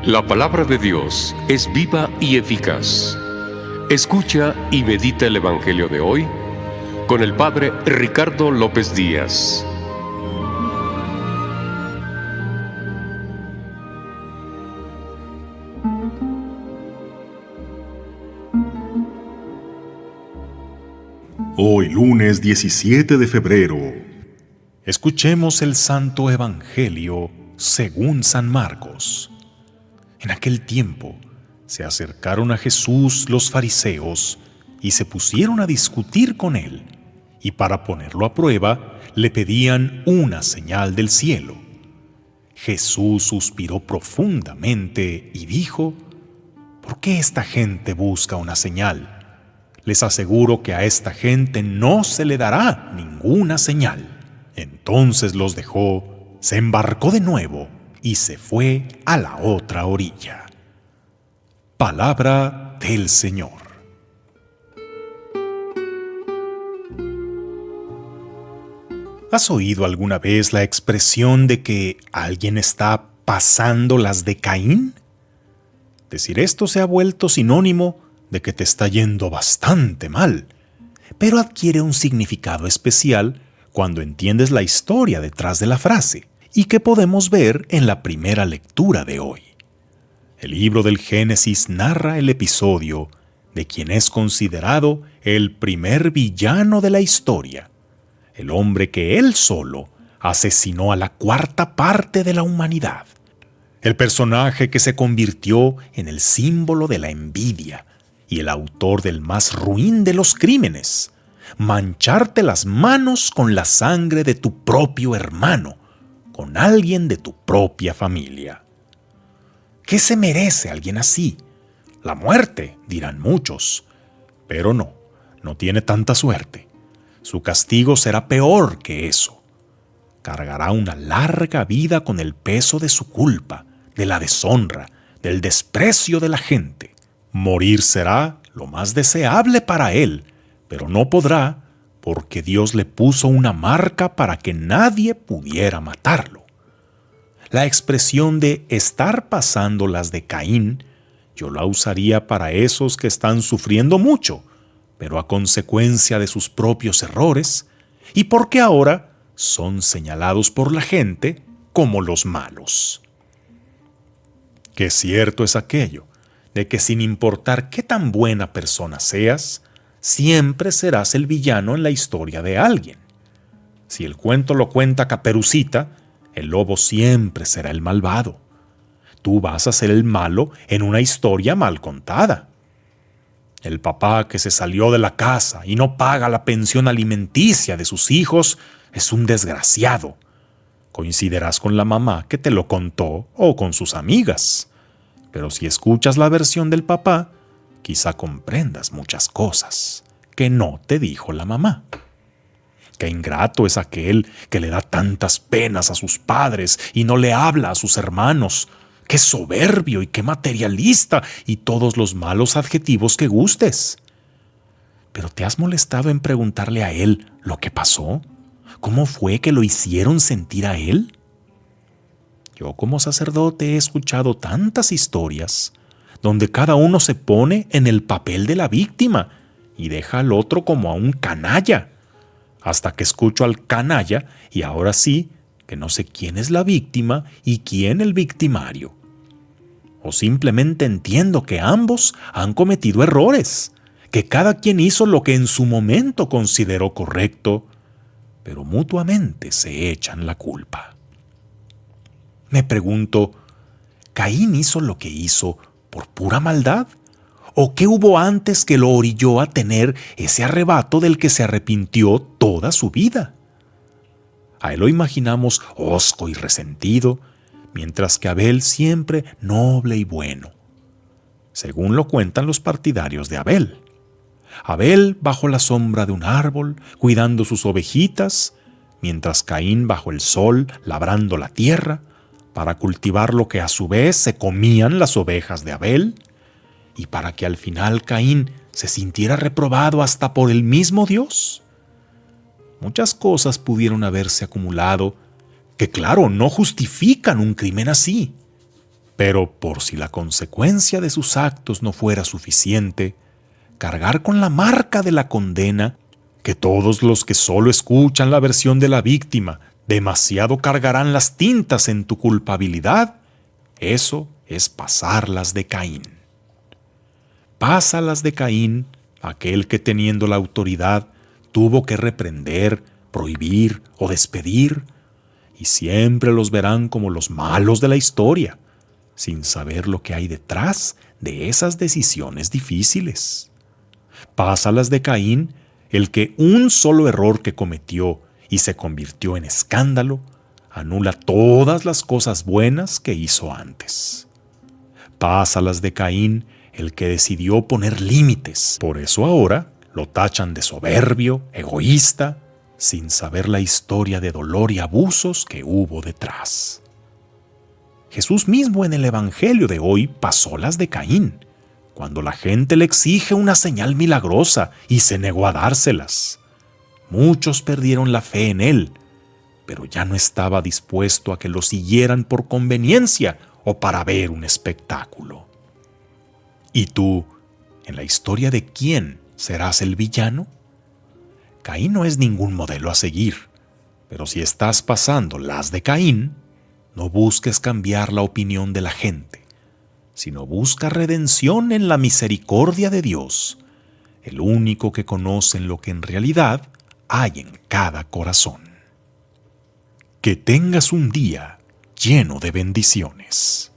La palabra de Dios es viva y eficaz. Escucha y medita el Evangelio de hoy con el Padre Ricardo López Díaz. Hoy lunes 17 de febrero. Escuchemos el Santo Evangelio según San Marcos. En aquel tiempo se acercaron a Jesús los fariseos y se pusieron a discutir con él, y para ponerlo a prueba le pedían una señal del cielo. Jesús suspiró profundamente y dijo: ¿Por qué esta gente busca una señal? Les aseguro que a esta gente no se le dará ninguna señal. Entonces los dejó, se embarcó de nuevo y se fue a la otra orilla. Palabra del Señor. ¿Has oído alguna vez la expresión de que alguien está pasando las de Caín? Decir esto se ha vuelto sinónimo de que te está yendo bastante mal, pero adquiere un significado especial cuando entiendes la historia detrás de la frase, y que podemos ver en la primera lectura de hoy. El libro del Génesis narra el episodio de quien es considerado el primer villano de la historia, el hombre que él solo asesinó a la cuarta parte de la humanidad, el personaje que se convirtió en el símbolo de la envidia y el autor del más ruin de los crímenes: mancharte las manos con la sangre de tu propio hermano, con alguien de tu propia familia. ¿Qué se merece alguien así? La muerte, dirán muchos. Pero no tiene tanta suerte. Su castigo será peor que eso. Cargará una larga vida con el peso de su culpa, de la deshonra, del desprecio de la gente. Morir será lo más deseable para él, pero no podrá, porque Dios le puso una marca para que nadie pudiera matarlo. La expresión de estar pasando las de Caín, yo la usaría para esos que están sufriendo mucho, pero a consecuencia de sus propios errores, y porque ahora son señalados por la gente como los malos. Qué cierto es aquello de que sin importar qué tan buena persona seas, siempre serás el villano en la historia de alguien. Si el cuento lo cuenta Caperucita, el lobo siempre será el malvado. Tú vas a ser el malo en una historia mal contada. El papá que se salió de la casa y no paga la pensión alimenticia de sus hijos es un desgraciado. Coincidirás con la mamá que te lo contó o con sus amigas. Pero si escuchas la versión del papá, quizá comprendas muchas cosas que no te dijo la mamá. Qué ingrato es aquel que le da tantas penas a sus padres y no le habla a sus hermanos. Qué soberbio y qué materialista, y todos los malos adjetivos que gustes. ¿Pero te has molestado en preguntarle a él lo que pasó? ¿Cómo fue que lo hicieron sentir a él? Yo como sacerdote he escuchado tantas historias donde cada uno se pone en el papel de la víctima y deja al otro como a un canalla, hasta que escucho al canalla y ahora sí que no sé quién es la víctima y quién el victimario. O simplemente entiendo que ambos han cometido errores, que cada quien hizo lo que en su momento consideró correcto, pero mutuamente se echan la culpa. Me pregunto, ¿Caín hizo lo que hizo por pura maldad? ¿O qué hubo antes que lo orilló a tener ese arrebato del que se arrepintió toda su vida? A él lo imaginamos hosco y resentido, mientras que Abel siempre noble y bueno, según lo cuentan los partidarios de Abel. Abel bajo la sombra de un árbol, cuidando sus ovejitas, mientras Caín bajo el sol, labrando la tierra, para cultivar lo que a su vez se comían las ovejas de Abel, y para que al final Caín se sintiera reprobado hasta por el mismo Dios. Muchas cosas pudieron haberse acumulado que, claro, no justifican un crimen así. Pero por si la consecuencia de sus actos no fuera suficiente, cargar con la marca de la condena, que todos los que solo escuchan la versión de la víctima demasiado cargarán las tintas en tu culpabilidad, eso es pasarlas de Caín. Pásalas de Caín, aquel que teniendo la autoridad tuvo que reprender, prohibir o despedir, y siempre los verán como los malos de la historia, sin saber lo que hay detrás de esas decisiones difíciles. Pásalas de Caín, el que un solo error que cometió y se convirtió en escándalo, anula todas las cosas buenas que hizo antes. Pásalas de Caín, el que decidió poner límites. Por eso ahora lo tachan de soberbio, egoísta, sin saber la historia de dolor y abusos que hubo detrás. Jesús mismo en el Evangelio de hoy pasó las de Caín, cuando la gente le exige una señal milagrosa y se negó a dárselas. Muchos perdieron la fe en él, pero ya no estaba dispuesto a que lo siguieran por conveniencia o para ver un espectáculo. ¿Y tú, en la historia de quién serás el villano? Caín no es ningún modelo a seguir, pero si estás pasando las de Caín, no busques cambiar la opinión de la gente, sino busca redención en la misericordia de Dios, el único que conoce lo que en realidad hay en cada corazón. Que tengas un día lleno de bendiciones.